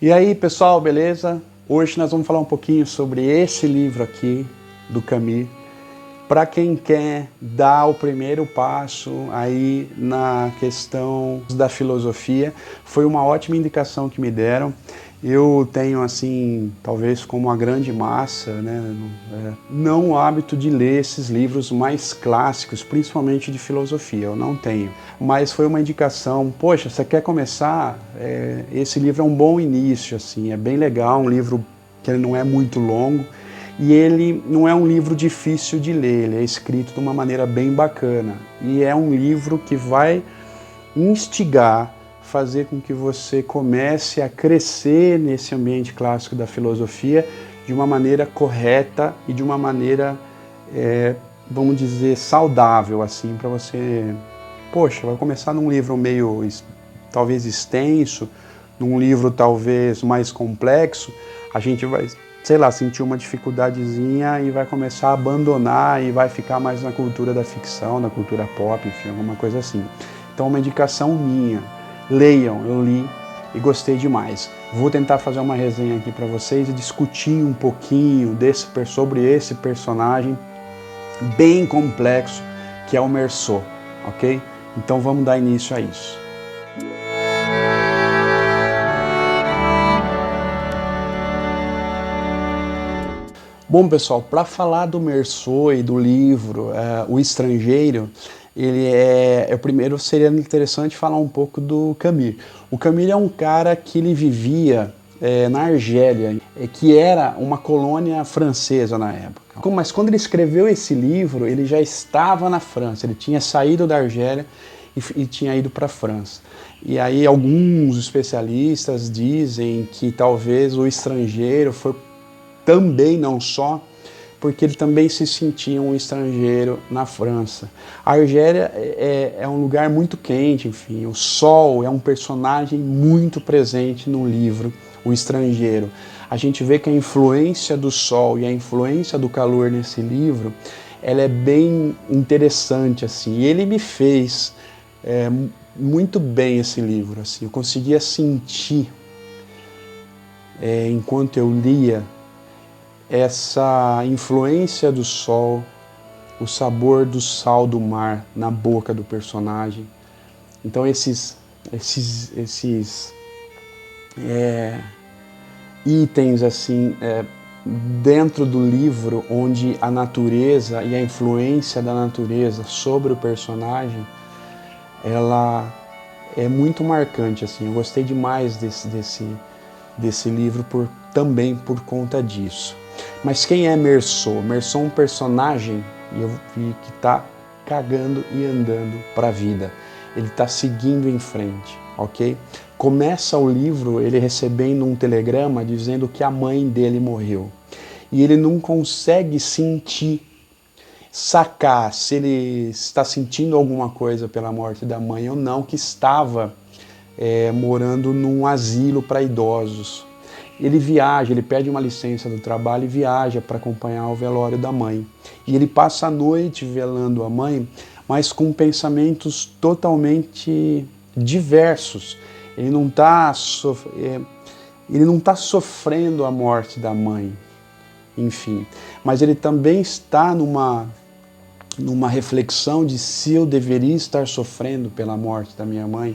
E aí, pessoal, beleza? Hoje nós vamos falar um pouquinho sobre esse livro aqui, do Camus, para quem quer dar o primeiro passo aí na questão da filosofia. Foi uma ótima indicação que me deram. Eu tenho, assim, talvez como a grande massa, né, não o hábito de ler esses livros mais clássicos, principalmente de filosofia, eu não tenho. Mas foi uma indicação, poxa, você quer começar? Esse livro é um bom início, assim, é bem legal, um livro que ele não é muito longo, e ele não é um livro difícil de ler, ele é escrito de uma maneira bem bacana. E é um livro que vai instigar, fazer com que você comece a crescer nesse ambiente clássico da filosofia de uma maneira correta e de uma maneira, vamos dizer, saudável, assim, para você... Poxa, vai começar num livro meio, talvez extenso, num livro talvez mais complexo, a gente vai, sei lá, sentir uma dificuldadezinha e vai começar a abandonar e vai ficar mais na cultura da ficção, na cultura pop, enfim, alguma coisa assim. Então, uma indicação minha, leiam, eu li e gostei demais. Vou tentar fazer uma resenha aqui para vocês e discutir um pouquinho sobre esse personagem bem complexo que é o Meursault, ok? Então vamos dar início a isso. Bom, pessoal, para falar do Meursault e do livro O Estrangeiro, primeiro seria interessante falar um pouco do Camus. O Camus é um cara que ele vivia na Argélia, que era uma colônia francesa na época. Mas quando ele escreveu esse livro, ele já estava na França, ele tinha saído da Argélia e tinha ido para a França. E aí alguns especialistas dizem que talvez O Estrangeiro foi também, não só, porque ele também se sentia um estrangeiro na França. A Argélia é um lugar muito quente, enfim, o sol é um personagem muito presente no livro O Estrangeiro. A gente vê que a influência do sol e a influência do calor nesse livro, ela é bem interessante, assim, e ele me fez muito bem esse livro, assim, eu conseguia sentir, enquanto eu lia, essa influência do sol, o sabor do sal do mar na boca do personagem. Então esses itens assim dentro do livro, onde a natureza e a influência da natureza sobre o personagem, ela é muito marcante, assim. Eu gostei demais desse livro também por conta disso. Mas quem é Meursault? Meursault é um personagem, e eu vi que está cagando e andando para a vida. Ele está seguindo em frente, ok? Começa o livro ele recebendo um telegrama dizendo que a mãe dele morreu. E ele não consegue sacar se ele está sentindo alguma coisa pela morte da mãe ou não, que estava morando num asilo para idosos. Ele viaja, ele pede uma licença do trabalho e viaja para acompanhar o velório da mãe. E ele passa a noite velando a mãe, mas com pensamentos totalmente diversos. Ele não está sofrendo a morte da mãe, enfim. Mas ele também está numa reflexão de se eu deveria estar sofrendo pela morte da minha mãe.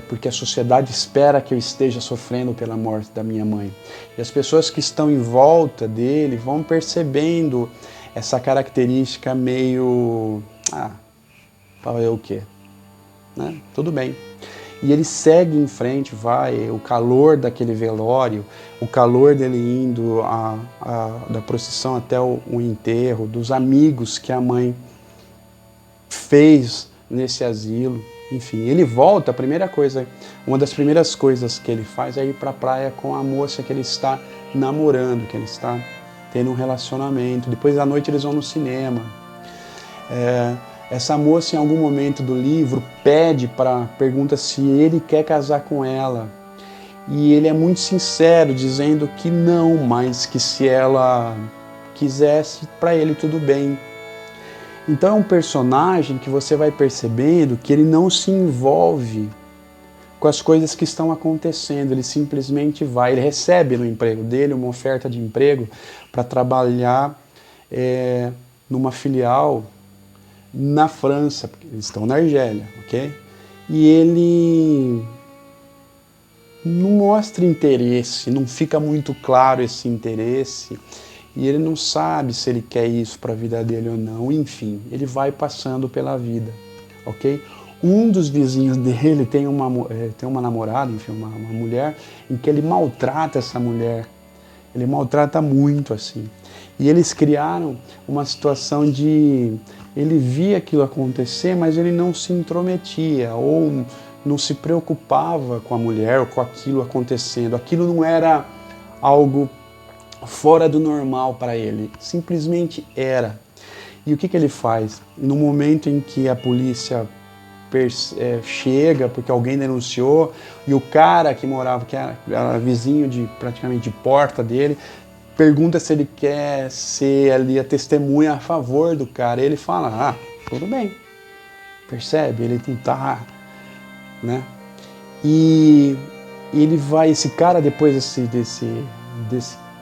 Porque a sociedade espera que eu esteja sofrendo pela morte da minha mãe. E as pessoas que estão em volta dele vão percebendo essa característica meio... fazer o quê? Né? Tudo bem. E ele segue em frente, vai, o calor daquele velório, o calor dele indo da procissão até o enterro, dos amigos que a mãe fez nesse asilo. Enfim, ele volta, uma das primeiras coisas que ele faz é ir para a praia com a moça que ele está namorando, que ele está tendo um relacionamento. Depois da noite eles vão no cinema. Essa moça, em algum momento do livro, pergunta se ele quer casar com ela. E ele é muito sincero, dizendo que não, mas que se ela quisesse, para ele tudo bem. Então é um personagem que você vai percebendo que ele não se envolve com as coisas que estão acontecendo. Ele simplesmente vai, ele recebe no emprego dele uma oferta de emprego para trabalhar numa filial na França, porque eles estão na Argélia, ok? E ele não mostra interesse, não fica muito claro esse interesse, e ele não sabe se ele quer isso para a vida dele ou não. Enfim, ele vai passando pela vida, ok? Um dos vizinhos dele tem uma namorada, enfim, uma mulher, em que ele maltrata essa mulher. Ele maltrata muito, assim. E eles criaram uma situação de... Ele via aquilo acontecer, mas ele não se intrometia, ou não se preocupava com a mulher, ou com aquilo acontecendo. Aquilo não era algo fora do normal para ele. Simplesmente era. E o que ele faz? No momento em que a polícia chega, porque alguém denunciou, e o cara que morava, que era vizinho praticamente de porta dele, pergunta se ele quer ser ali a testemunha a favor do cara. E ele fala, tudo bem. Percebe? Ele não tá, né? E ele vai, esse cara, depois desse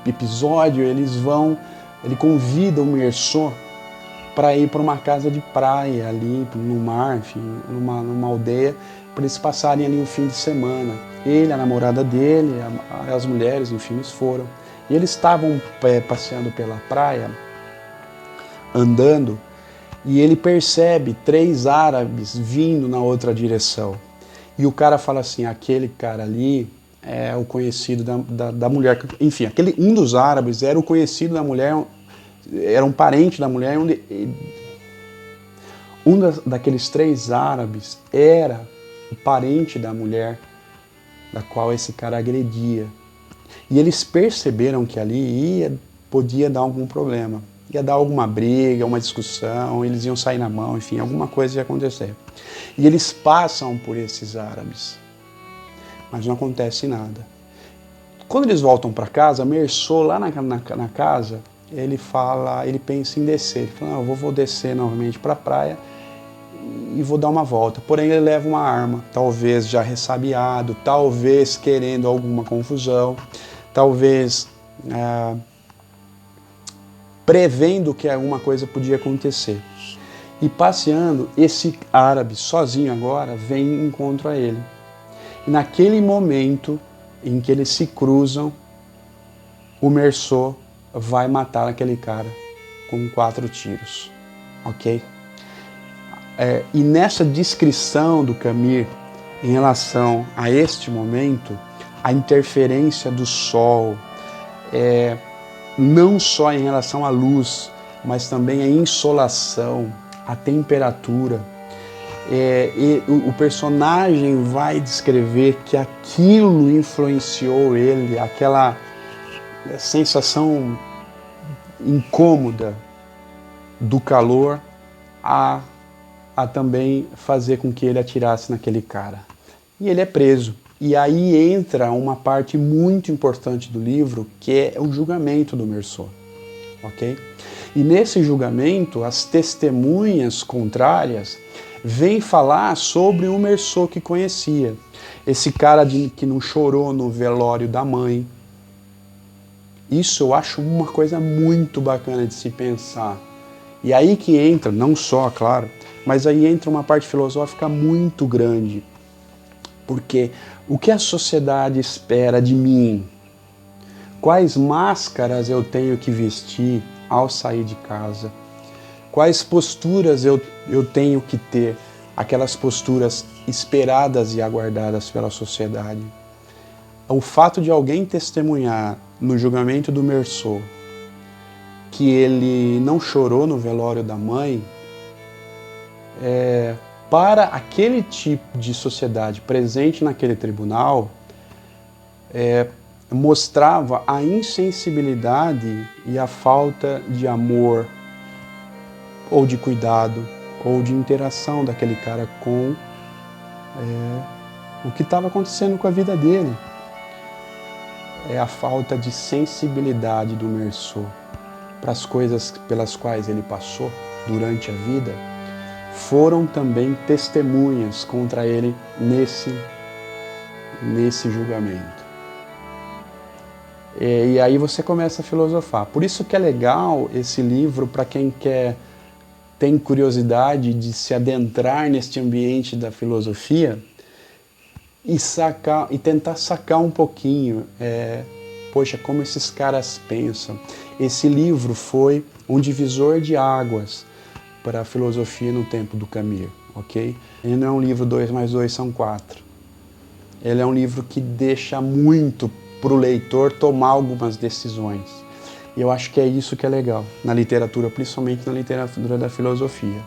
episódio, ele convida o Meursault para ir para uma casa de praia ali no mar, enfim, numa aldeia, para eles passarem ali um fim de semana. Ele, a namorada dele, as mulheres, enfim, eles foram. E eles estavam passeando pela praia, andando, e ele percebe 3 árabes vindo na outra direção. E o cara fala assim, aquele cara ali é o conhecido da mulher. Enfim, um dos árabes era o conhecido da mulher, era um parente da mulher. Daqueles 3 árabes era o parente da mulher da qual esse cara agredia. E eles perceberam que ali podia dar algum problema. Ia dar alguma briga, uma discussão, eles iam sair na mão, enfim, alguma coisa ia acontecer. E eles passam por esses árabes, mas não acontece nada. Quando eles voltam para casa, Meursault, lá na casa, ele pensa em descer. Ele fala, eu vou descer novamente para a praia e vou dar uma volta. Porém, ele leva uma arma, talvez já ressabiado, talvez querendo alguma confusão, talvez prevendo que alguma coisa podia acontecer. E passeando, esse árabe, sozinho agora, vem em encontro a ele. E naquele momento em que eles se cruzam, o Meursault vai matar aquele cara com 4 tiros, ok? E nessa descrição do Camus em relação a este momento, a interferência do sol, não só em relação à luz, mas também a insolação, a temperatura, e o personagem vai descrever que aquilo influenciou ele, aquela sensação incômoda do calor a também fazer com que ele atirasse naquele cara. E ele é preso. E aí entra uma parte muito importante do livro, que é o julgamento do Meursault. Ok? E nesse julgamento, as testemunhas contrárias vêm falar sobre o Meursault que conhecia. Esse cara que não chorou no velório da mãe. Isso eu acho uma coisa muito bacana de se pensar. E aí que entra, não só, claro, mas aí entra uma parte filosófica muito grande. Porque o que a sociedade espera de mim? Quais máscaras eu tenho que vestir ao sair de casa? Quais posturas eu tenho que ter? Aquelas posturas esperadas e aguardadas pela sociedade. O fato de alguém testemunhar no julgamento do Meursault que ele não chorou no velório da mãe, para aquele tipo de sociedade presente naquele tribunal, mostrava a insensibilidade e a falta de amor, ou de cuidado, ou de interação daquele cara com o que estava acontecendo com a vida dele. É a falta de sensibilidade do Meursault para as coisas pelas quais ele passou durante a vida, foram também testemunhas contra ele nesse julgamento. E aí você começa a filosofar. Por isso que é legal esse livro para quem tem curiosidade de se adentrar neste ambiente da filosofia e tentar sacar um pouquinho, poxa, como esses caras pensam. Esse livro foi um divisor de águas para a filosofia no tempo do Camus, ok? Ele não é um livro 2 mais 2 são 4. Ele é um livro que deixa muito para o leitor tomar algumas decisões. E eu acho que é isso que é legal na literatura, principalmente na literatura da filosofia.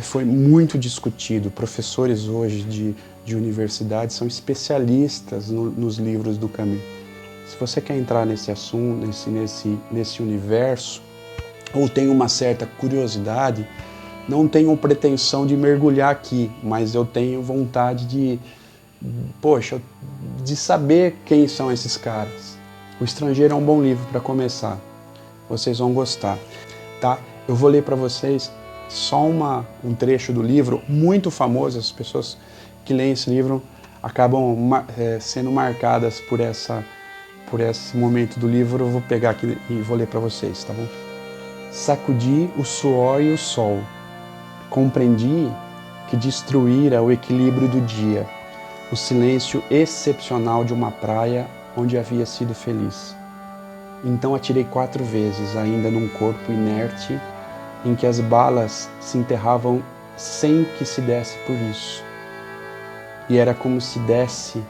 Foi muito discutido. Professores hoje de universidade são especialistas nos livros do Camus. Se você quer entrar nesse assunto, nesse universo, ou tem uma certa curiosidade, não tenho pretensão de mergulhar aqui, mas eu tenho vontade de saber quem são esses caras. O Estrangeiro é um bom livro para começar. Vocês vão gostar, tá? Eu vou ler para vocês só um trecho do livro, muito famoso. As pessoas que leem esse livro acabam sendo marcadas por esse momento do livro. Eu vou pegar aqui e vou ler para vocês, tá bom? Sacudi o suor e o sol. Compreendi que destruíra o equilíbrio do dia, o silêncio excepcional de uma praia onde havia sido feliz. Então atirei 4 vezes, ainda num corpo inerte, em que as balas se enterravam sem que se desse por isso. E era como se desse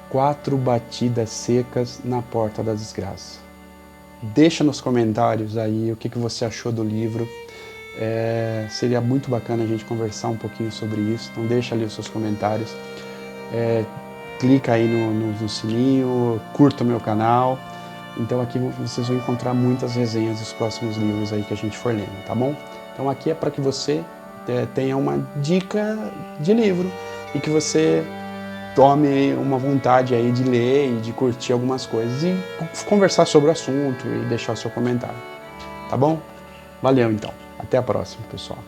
4 batidas secas na porta da desgraça. Deixa nos comentários aí o que você achou do livro. Seria muito bacana a gente conversar um pouquinho sobre isso, então deixa ali os seus comentários. Clica aí no sininho, curta o meu canal. Então aqui vocês vão encontrar muitas resenhas dos próximos livros aí que a gente for lendo, tá bom? Então aqui é para que você tenha uma dica de livro e que você tome uma vontade aí de ler e de curtir algumas coisas e conversar sobre o assunto e deixar o seu comentário, tá bom? Valeu então, até a próxima, pessoal.